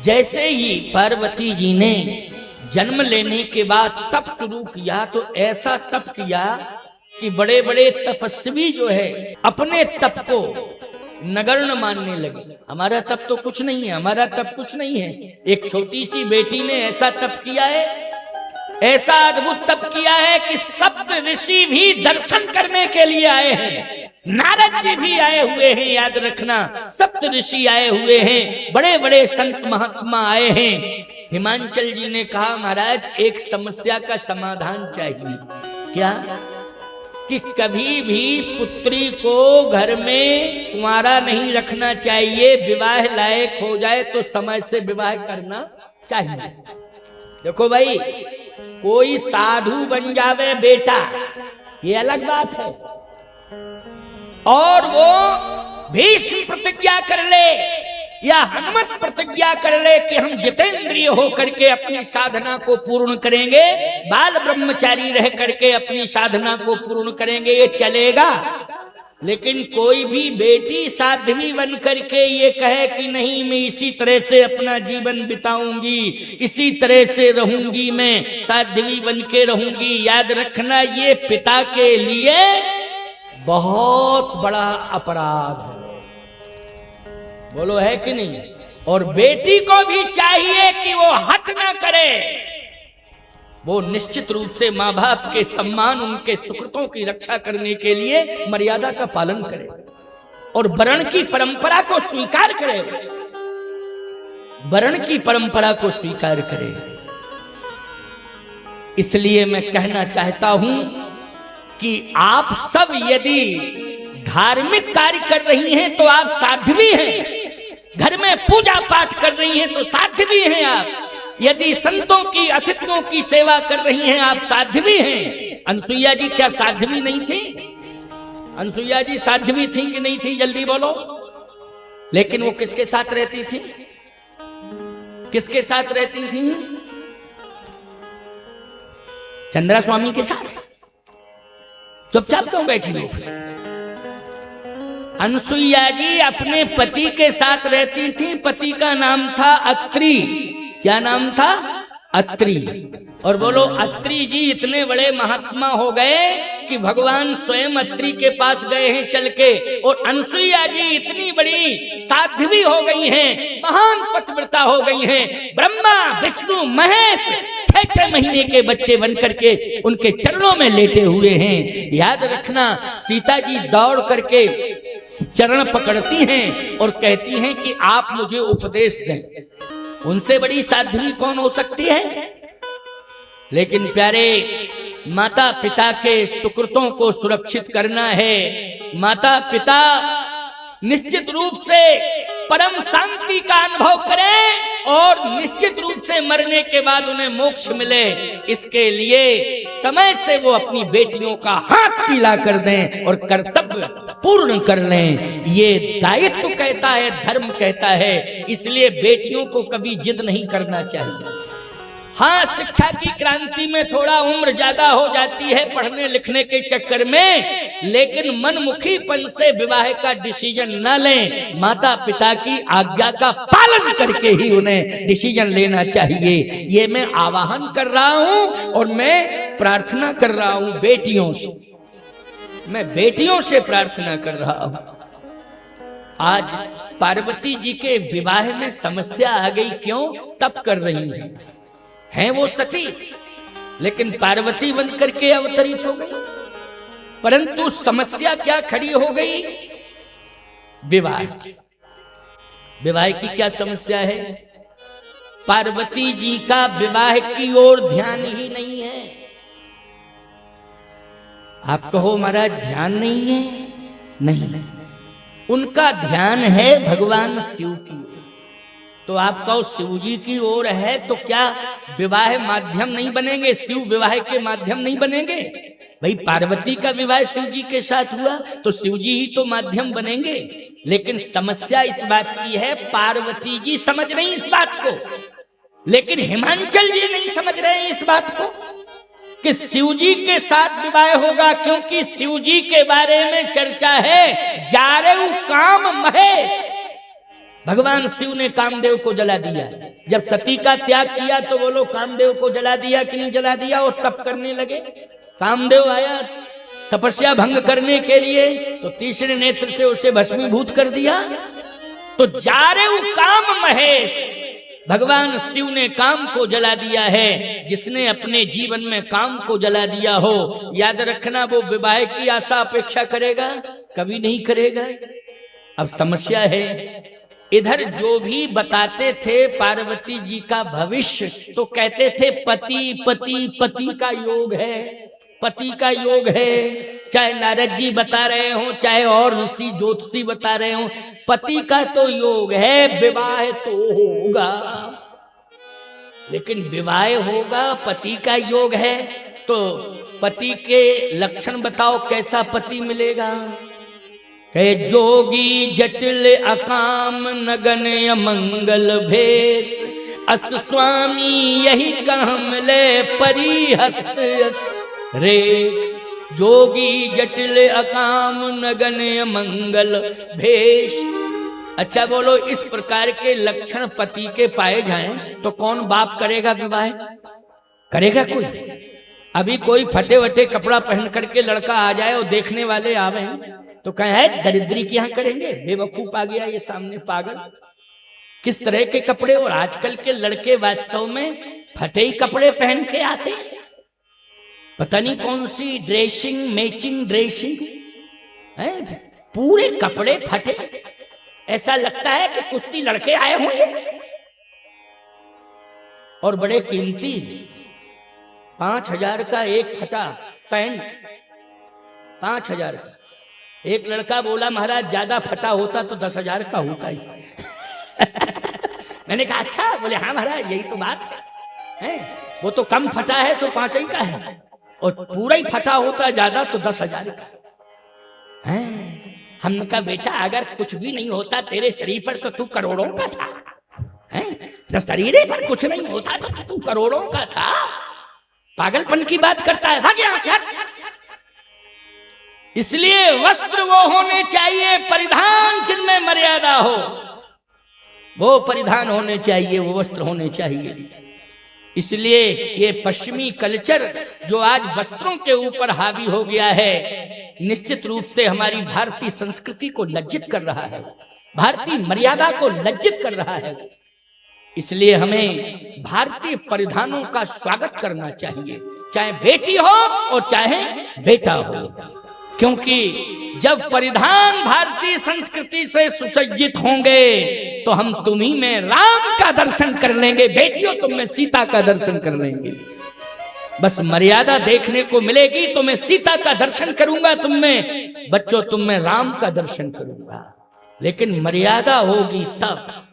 जैसे ही पार्वती जी ने जन्म लेने के बाद तप शुरू किया तो ऐसा तप किया कि बड़े बड़े तपस्वी जो है अपने तप को नगण्य मानने लगे। हमारा तप तो कुछ नहीं है, हमारा तप कुछ नहीं है। एक छोटी सी बेटी ने ऐसा तप किया है, ऐसा अद्भुत तप किया है कि सप्त ऋषि भी दर्शन करने के लिए आए हैं। नारद जी भी आए हुए हैं, याद रखना, सप्त ऋषि आए हुए हैं, बड़े बड़े संत महात्मा आए हैं। हिमांचल जी ने कहा महाराज एक समस्या का समाधान चाहिए। क्या? कि कभी भी पुत्री को घर में कुंवारा नहीं रखना चाहिए, विवाह लायक हो जाए तो समय से विवाह करना चाहिए। देखो भाई, कोई साधु बन जावे बेटा ये अलग बात है, और वो भीष्म प्रतिज्ञा कर ले या हनुमत प्रतिज्ञा कर ले कि हम जितेंद्रिय होकर के अपनी साधना को पूर्ण करेंगे, बाल ब्रह्मचारी रह करके अपनी साधना को पूर्ण करेंगे, ये चलेगा। लेकिन कोई भी बेटी साध्वी बन करके ये कहे कि नहीं मैं इसी तरह से अपना जीवन बिताऊंगी, इसी तरह से रहूंगी, मैं साध्वी बन के रहूंगी, याद रखना ये पिता के लिए बहुत बड़ा अपराध है। बोलो है कि नहीं? और बेटी को भी चाहिए कि वो हट ना करे, वो निश्चित रूप से माँ बाप के सम्मान, उनके सुकृतों की रक्षा करने के लिए मर्यादा का पालन करे और वर्ण की परंपरा को स्वीकार करे, वर्ण की परंपरा को स्वीकार करे। इसलिए मैं कहना चाहता हूं कि आप सब यदि धार्मिक कार्य कर रही हैं तो आप साध्वी हैं, घर में पूजा पाठ कर रही हैं तो साध्वी हैं आप, यदि संतों की अतिथियों की सेवा कर रही हैं आप साध्वी हैं। अनसुईया जी क्या साध्वी नहीं थी? अनसुईया जी साध्वी थी कि नहीं थी? जल्दी बोलो। लेकिन वो किसके साथ रहती थी? किसके साथ रहती थी? चंद्रा स्वामी के साथ। चुपचाप क्यों बैठी हो? अनसुईया जी अपने पति के साथ रहती थी, पति का नाम था अत्रि। क्या नाम था? अत्रि। और बोलो, अत्रि जी इतने बड़े महात्मा हो गए कि भगवान स्वयं अत्रि के पास गए हैं चल के, और अनसुईया जी इतनी बड़ी साध्वी हो गई हैं, महान पतिव्रता हो गई हैं। ब्रह्मा विष्णु महेश 6-6 महीने के बच्चे बन करके उनके चरणों में लेटे हुए हैं। याद रखना, सीता जी दौड़ करके चरण पकड़ती हैं और कहती हैं कि आप मुझे उपदेश दें। उनसे बड़ी साध्वी कौन हो सकती है? लेकिन प्यारे, माता पिता के सुकृतों को सुरक्षित करना है। माता पिता निश्चित रूप से परम शांति का अनुभव करें और निश्चित रूप से मरने के बाद उन्हें मोक्ष मिले, इसके लिए समय से वो अपनी बेटियों का हाथ पीला कर दें और कर्तव्य पूर्ण कर लें। ये दायित्व कहता है, धर्म कहता है। इसलिए बेटियों को कभी जिद नहीं करना चाहिए। हाँ, शिक्षा की क्रांति में थोड़ा उम्र ज्यादा हो जाती है पढ़ने लिखने के चक्कर में, लेकिन मनमुखीपन से विवाह का डिसीजन न लें। माता पिता की आज्ञा का पालन करके ही उन्हें डिसीजन लेना चाहिए। ये मैं आह्वान कर रहा हूं और मैं प्रार्थना कर रहा हूं बेटियों से, मैं बेटियों से प्रार्थना कर रहा हूं। आज पार्वती जी के विवाह में समस्या आ गई, क्यों? तप कर रही हैं वो सती, लेकिन पार्वती बनकर के अवतरित हो गई। परंतु समस्या क्या खड़ी हो गई? विवाह। विवाह की क्या समस्या है? पार्वती जी का विवाह की ओर ध्यान ही नहीं है। आप कहो महाराज ध्यान नहीं है? नहीं, उनका ध्यान है भगवान शिव की ओर। तो आप कहो शिव जी की ओर है तो क्या विवाह माध्यम नहीं बनेंगे? शिव विवाह के माध्यम नहीं बनेंगे? भाई पार्वती का विवाह शिव जी के साथ हुआ तो शिव जी ही तो माध्यम बनेंगे। लेकिन समस्या इस बात की है, पार्वती जी समझ रही इस बात को, लेकिन हिमांचल जी नहीं समझ रहे हैं इस बात को कि शिव जी के साथ विवाह होगा, क्योंकि शिव जी के बारे में चर्चा है, जारेऊ काम महेश। भगवान शिव ने कामदेव को जला दिया। जब सती का त्याग किया तो वो लोग कामदेव को जला दिया कि नहीं जला दिया, और तप करने लगे। कामदेव आया तपस्या भंग करने के लिए, तो तीसरे नेत्र से उसे भस्मीभूत कर दिया। तो जारेऊ काम महेश, भगवान शिव ने काम को जला दिया है। जिसने अपने जीवन में काम को जला दिया हो, याद रखना वो विवाह की आशा अपेक्षा करेगा, कभी नहीं करेगा। अब समस्या है, इधर जो भी बताते थे पार्वती जी का भविष्य, तो कहते थे पति पति पति का योग है, पति का योग है। चाहे नारद जी बता रहे हो, चाहे और ऋषि ज्योतिषी बता रहे हो, पति का तो योग है, विवाह तो होगा। लेकिन विवाह होगा, पति का योग है, तो पति के लक्षण बताओ, कैसा पति मिलेगा। कहे जोगी जटिल अकाम नगन अमंगल भेष, अस स्वामी यही कहम ले परी हस्त रेख। जोगी जटिल अकाम नगन अमंगल भेष। अच्छा बोलो, इस प्रकार के लक्षण पति के पाए जाएं तो कौन बाप करेगा विवाह? करेगा कोई? अभी कोई फटे वटे कपड़ा पहन करके लड़का आ जाए और देखने वाले आवे तो कहे दरिद्री के यहाँ करेंगे, बेवकूफ आ गया ये सामने पागल। किस तरह के कपड़े, और आजकल के लड़के वास्तव में फटे ही कपड़े पहन के आते, पता नहीं कौन सी ड्रेसिंग मैचिंग ड्रेसिंग है, पूरे कपड़े फटे, ऐसा लगता है कि कुश्ती लड़के आए होंगे। और बड़े कीमती 5,000 का एक फटा पैंट, 5,000 का। एक लड़का बोला महाराज ज्यादा फटा होता तो 10,000 का होता ही। मैंने कहा अच्छा? बोले हाँ महाराज यही तो बात है, वो तो कम फटा है तो 5 ही का है, और पूरा ही फटा होता ज्यादा तो 10,000 का है। हमने कहा बेटा अगर कुछ भी नहीं होता तेरे शरीर पर तो तू करोड़ों का था, जब शरीर पर कुछ नहीं होता तो तू करोड़ों का था। पागलपन की बात करता है, भाग यहां से हट। इसलिए वस्त्र वो होने चाहिए परिधान जिनमें मर्यादा हो, वो परिधान होने चाहिए, वो वस्त्र होने चाहिए। इसलिए ये पश्चिमी कल्चर जो आज वस्त्रों के ऊपर हावी हो गया है, निश्चित रूप से हमारी भारतीय संस्कृति को लज्जित कर रहा है, भारतीय मर्यादा को लज्जित कर रहा है। इसलिए हमें भारतीय परिधानों का स्वागत करना चाहिए, चाहे बेटी हो और चाहे बेटा हो, क्योंकि जब परिधान भारतीय संस्कृति से सुसज्जित होंगे तो हम तुम्ही में राम का दर्शन कर लेंगे, बेटियों तुम में सीता का दर्शन कर लेंगे। बस मर्यादा देखने को मिलेगी तो मैं सीता का दर्शन करूंगा तुम में, बच्चों तुम में राम का दर्शन करूंगा, लेकिन मर्यादा होगी तब।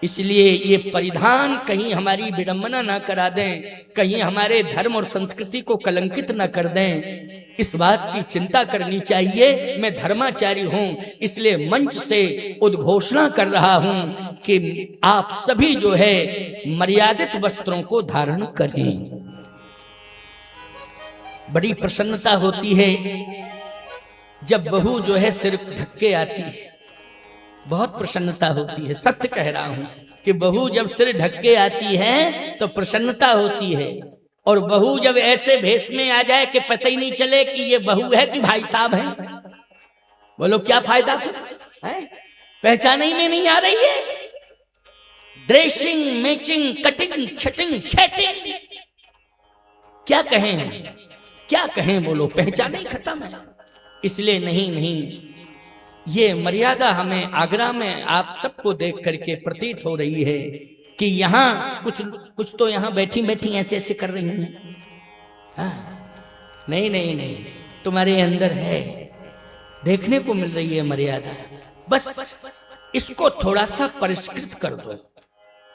इसलिए ये परिधान कहीं हमारी विडंबना ना करा दें, कहीं हमारे धर्म और संस्कृति को कलंकित ना कर दें, इस बात की चिंता करनी चाहिए। मैं धर्माचारी हूं, इसलिए मंच से उद्घोषणा कर रहा हूं कि आप सभी जो है मर्यादित वस्त्रों को धारण करें। बड़ी प्रसन्नता होती है जब बहू जो है सिर ढक के आती है, बहुत प्रसन्नता होती है। सत्य कह रहा हूं कि बहू जब सिर ढक के आती है तो प्रसन्नता होती है, और बहू जब ऐसे भेष में आ जाए कि पता ही नहीं चले कि ये बहू है कि भाई साहब है, बोलो क्या फायदा है? पहचाने में नहीं आ रही है। ड्रेसिंग मैचिंग कटिंग छटिंग सेटिंग, क्या कहें क्या कहें, बोलो पहचान ही खत्म है। इसलिए नहीं, ये मर्यादा हमें आगरा में आप सबको देख करके प्रतीत हो रही है कि यहाँ कुछ तो यहाँ बैठी बैठी ऐसे ऐसे कर रही हैं। हाँ, नहीं, तुम्हारे अंदर है, देखने को मिल रही है मर्यादा। बस इसको थोड़ा सा परिष्कृत कर दो,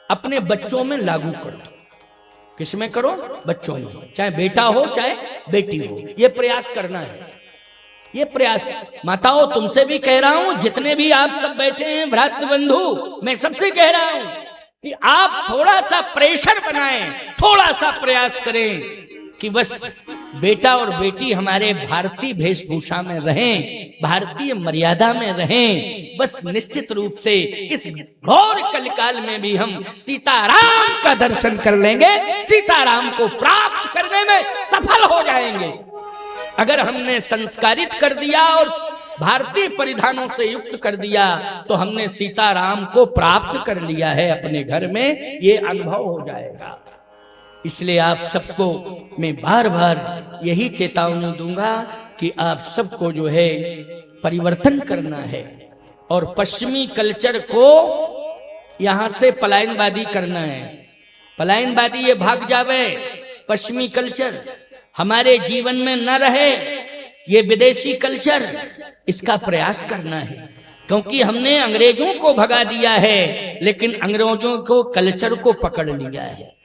अपने बच्चों में लागू कर दो। किसमें करो? बच्चों में, चाहे बेटा हो चाहे बेटी हो, ये प्रयास करना है। ये प्रयास माताओं तुमसे भी कह रहा हूं, जितने भी आप सब बैठे हैं भ्रातृ बंधु, मैं सबसे कह रहा हूं कि आप थोड़ा सा प्रेशर बनाएं, थोड़ा सा प्रयास करें कि बस बेटा और बेटी हमारे भारतीय वेशभूषा में रहें, भारतीय मर्यादा में रहें। बस निश्चित रूप से इस घोर कलिकाल में भी हम सीताराम का दर्शन कर लेंगे, सीताराम को प्राप्त करने में सफल हो जाएंगे। अगर हमने संस्कारित कर दिया और भारतीय परिधानों से युक्त कर दिया तो हमने सीताराम को प्राप्त कर लिया है अपने घर में, ये अनुभव हो जाएगा। इसलिए आप सबको मैं बार बार यही चेतावनी दूंगा कि आप सबको जो है परिवर्तन करना है और पश्चिमी कल्चर को यहां से पलायनवादी करना है। पलायनवादी ये भाग जावे, पश्चिमी कल्चर हमारे जीवन में न रहे, ये विदेशी कल्चर, इसका प्रयास करना है। क्योंकि हमने अंग्रेजों को भगा दिया है लेकिन अंग्रेजों को कल्चर को पकड़ लिया है।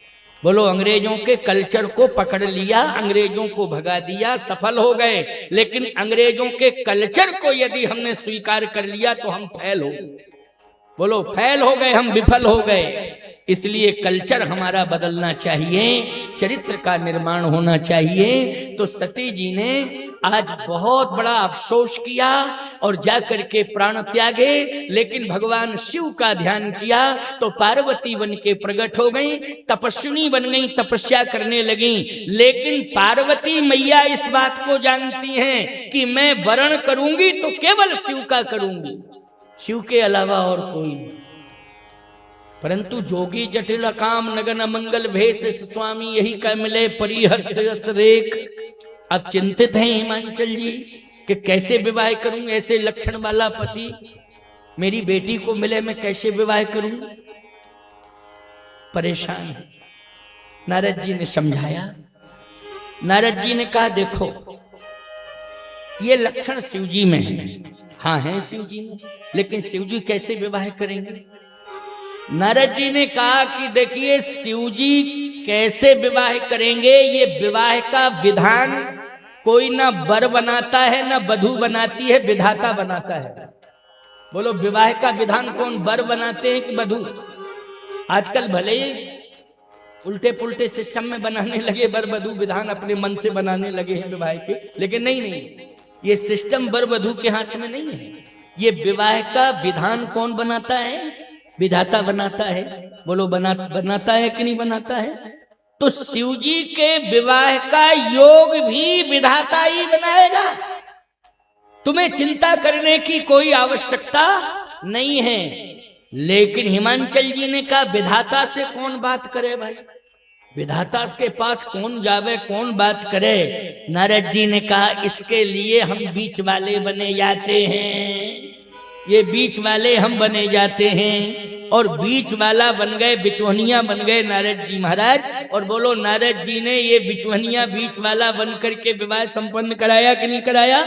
बोलो, अंग्रेजों के कल्चर को पकड़ लिया, अंग्रेजों को भगा दिया, सफल हो गए। लेकिन अंग्रेजों के कल्चर को यदि हमने स्वीकार कर लिया तो हम फेल हो गए। बोलो, फेल हो गए, हम विफल हो गए। इसलिए कल्चर हमारा बदलना चाहिए, चरित्र का निर्माण होना चाहिए। तो सती जी ने आज बहुत बड़ा अफसोस किया और जाकर के प्राण त्यागे, लेकिन भगवान शिव का ध्यान किया तो पार्वती बन के प्रकट हो गई, तपस्विनी बन गई, तपस्या करने लगी। लेकिन पार्वती मैया इस बात को जानती हैं कि मैं वरण करूंगी तो केवल शिव का करूंगी, शिव के अलावा और कोई नहीं। परंतु जोगी जटिल काम नगन मंगल भेष स्वामी यही का मिले परिहस्त यस रेख। अब चिंतित हैं हिमांचल जी कि कैसे विवाह करूं, ऐसे लक्षण वाला पति मेरी बेटी को मिले, मैं कैसे विवाह करूं, परेशान है। नारद जी ने समझाया। नारद जी ने कहा देखो ये लक्षण शिव जी में है। हाँ है शिव जी में, लेकिन शिव जी कैसे विवाह करेंगे? नारद जी ने कहा कि देखिए शिव जी कैसे विवाह करेंगे, ये विवाह का विधान कोई ना वर बनाता है ना वधू बनाती है, विधाता बनाता है। बोलो, विवाह का विधान कौन, वर बनाते हैं कि वधू? आजकल भले ही उल्टे पुल्टे सिस्टम में बनाने लगे, वर वधू विधान अपने मन से बनाने लगे हैं विवाह के, लेकिन नहीं, ये सिस्टम वर वधू के हाथ में नहीं है। ये विवाह का विधान कौन बनाता है? विधाता बनाता है। बोलो, बनाता है कि नहीं बनाता है? तो शिव जी के विवाह का योग भी विधाता ही बनाएगा। तुम्हें चिंता करने की कोई आवश्यकता नहीं है। लेकिन हिमांचल जी ने कहा विधाता से कौन बात करे भाई, विधाता के पास कौन जावे, कौन बात करे? नारद जी ने कहा इसके लिए हम बीच वाले बने जाते हैं। ये बीच वाले हम बने जाते हैं और बीच वाला बन गए, बिचौनिया बन गए नारद जी महाराज। और बोलो, नारद जी ने ये बिचौनिया बीच वाला बन करके विवाह संपन्न कराया कि नहीं कराया?